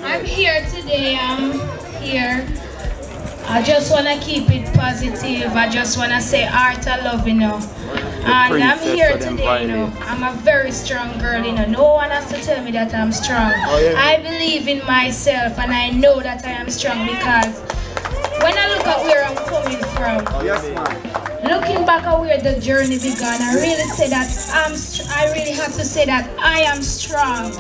I'm here today. I just want to keep it positive. I just want to say art of love, And I'm here today, I'm a very strong girl, No one has to tell me that I'm strong. I believe in myself and I know that I am strong because when I look at where I'm coming from, looking back at where the journey began, I really say that I really have to say that I am strong.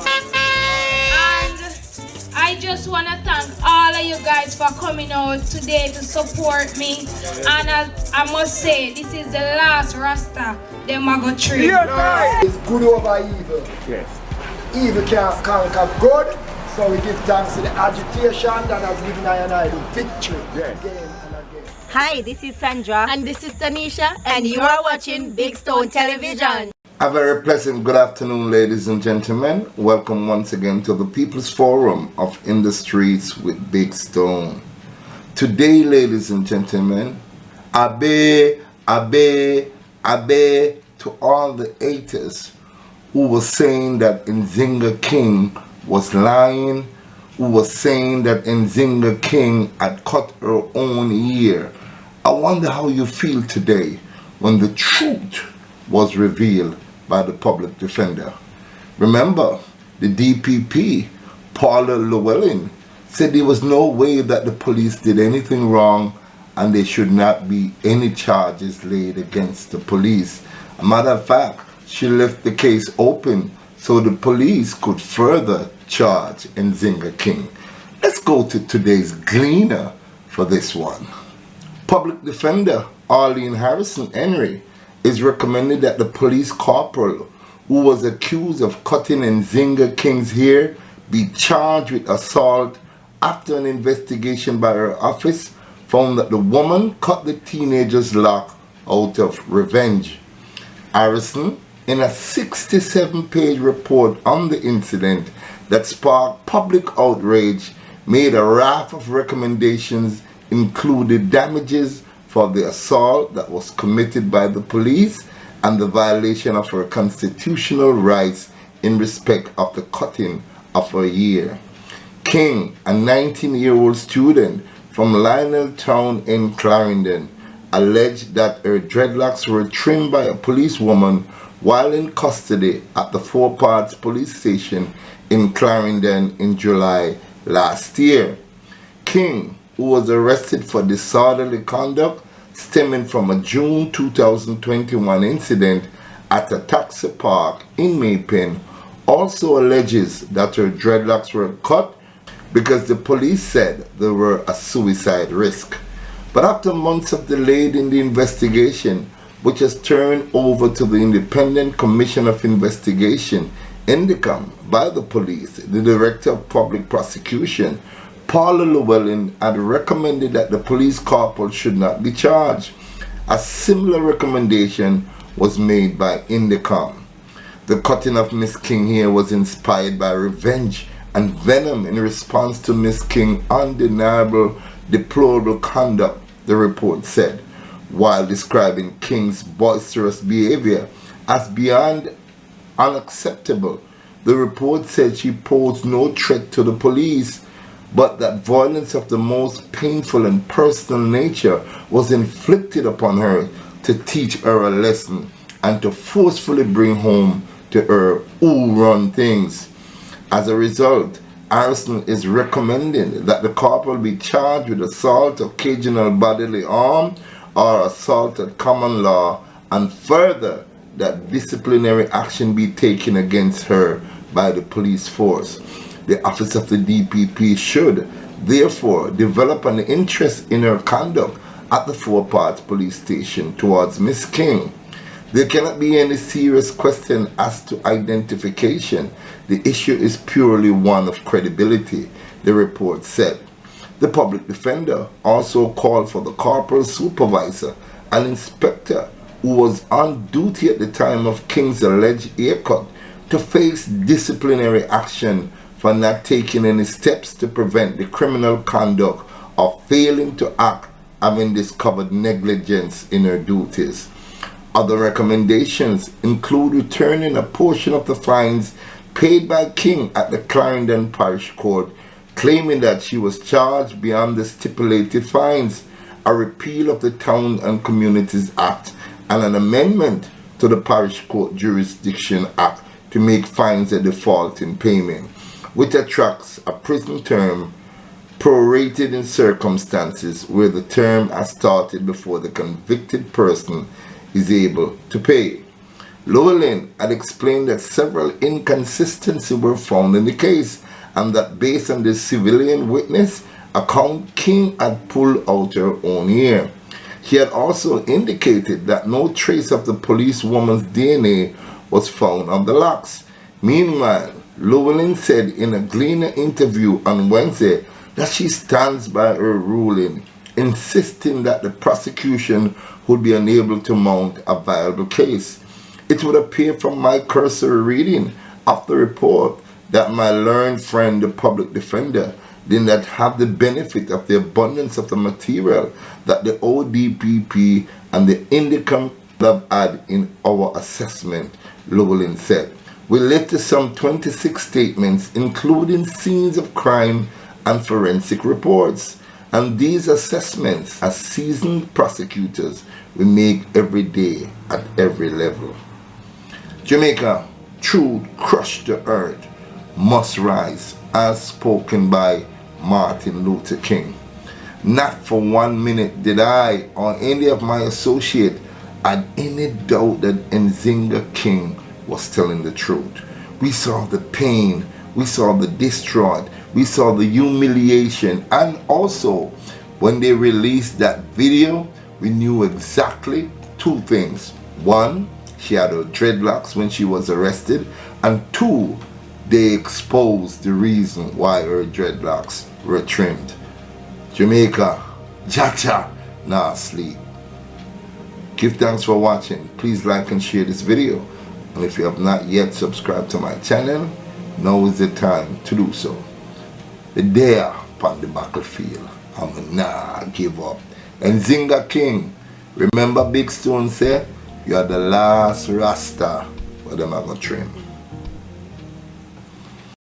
I just want to thank all of you guys for coming out today to support me. And I must say, this is the last Rasta them I go through. It's good over evil. Yes. Evil can't conquer good. So we give thanks to the agitation that has given I the victory again and again. Hi, this is Sandra. And this is Tanisha. And you are watching Big Stone Television. A very pleasant good afternoon, ladies and gentlemen. Welcome once again to the People's Forum of In the Streets with Big Stone. Today, ladies and gentlemen, abe to all the haters who were saying that Nzinga King was lying, who was saying that Nzinga King had cut her own ear. I wonder how you feel today when the truth was revealed by the public defender. Remember, the DPP, Paula Llewellyn, said there was no way that the police did anything wrong and there should not be any charges laid against the police. A matter of fact, she left the case open so the police could further charge Nzinga King. Let's go to today's gleaner for this one. Public Defender Arlene Harrison Henry is recommending that the police corporal who was accused of cutting Nzinga King's hair be charged with assault after an investigation by her office found that the woman cut the teenager's lock out of revenge. Harrison, in a 67-page report on the incident that sparked public outrage, made a raft of recommendations, including damages for the assault that was committed by the police and the violation of her constitutional rights in respect of the cutting of her hair. King, a 19-year-old student from Lionel Town in Clarendon, alleged that her dreadlocks were trimmed by a policewoman while in custody at the Four Parts police station in Clarendon in July last year. King, who was arrested for disorderly conduct stemming from a June 2021 incident at a taxi park in Maypen, also alleges that her dreadlocks were cut because the police said they were a suicide risk. But after months of delay in the investigation, which has turned over to the Independent Commission of Investigation, INDECOM, by the police, the Director of Public Prosecution, Paula Llewellyn, had recommended that the police corporal should not be charged. A similar recommendation was made by INDECOM. The cutting of Miss King here was inspired by revenge and venom in response to Miss King's undeniable, deplorable conduct, the report said, while describing King's boisterous behavior as beyond unacceptable. The report said she posed no threat to the police, but that violence of the most painful and personal nature was inflicted upon her to teach her a lesson and to forcefully bring home to her who run things. As a result, Harrison is recommending that the corporal be charged with assault, occasional bodily harm, or assault at common law, and further that disciplinary action be taken against her by the police force. The office of the DPP should, therefore, develop an interest in her conduct at the Four Parts police station towards Miss King. There cannot be any serious question as to identification. The issue is purely one of credibility, the report said. The public defender also called for the corporal supervisor, an inspector who was on duty at the time of King's alleged haircut, to face disciplinary action for not taking any steps to prevent the criminal conduct of failing to act, having discovered negligence in her duties. Other recommendations include returning a portion of the fines paid by King at the Clarendon Parish Court, claiming that she was charged beyond the stipulated fines, a repeal of the Town and Communities Act, and an amendment to the Parish Court Jurisdiction Act to make fines a default in payment, which attracts a prison term prorated in circumstances where the term has started before the convicted person is able to pay. Llewellyn had explained that several inconsistencies were found in the case, and that based on the civilian witness account, King had pulled out her own ear. He had also indicated that no trace of the policewoman's DNA was found on the locks. Meanwhile, Llewellyn said in a Gleaner interview on Wednesday that she stands by her ruling, insisting that the prosecution would be unable to mount a viable case. It would appear from my cursory reading of the report that my learned friend, the public defender, did not have the benefit of the abundance of the material that the ODPP and the Indicum have had in our assessment, Llewellyn said. We listed some 26 statements, including scenes of crime and forensic reports. And these assessments, as seasoned prosecutors, we make every day at every level. Jamaica, truth crushed to earth, must rise, as spoken by Martin Luther King. Not for 1 minute did I or any of my associates had any doubt that Nzinga King was telling the truth. We saw the pain, we saw the distraught, we saw the humiliation, and also when they released that video, we knew exactly two things. One, she had her dreadlocks when she was arrested, and two, they exposed the reason why her dreadlocks were trimmed. Jamaica, Jaja, nah sleep. Give thanks for watching. Please like and share this video. And if you have not yet subscribed to my channel, now is the time to do so. The day upon the battlefield, I'm not give up. Nzinga King, remember Big Stone said, you are the last Rasta where them are going to trim.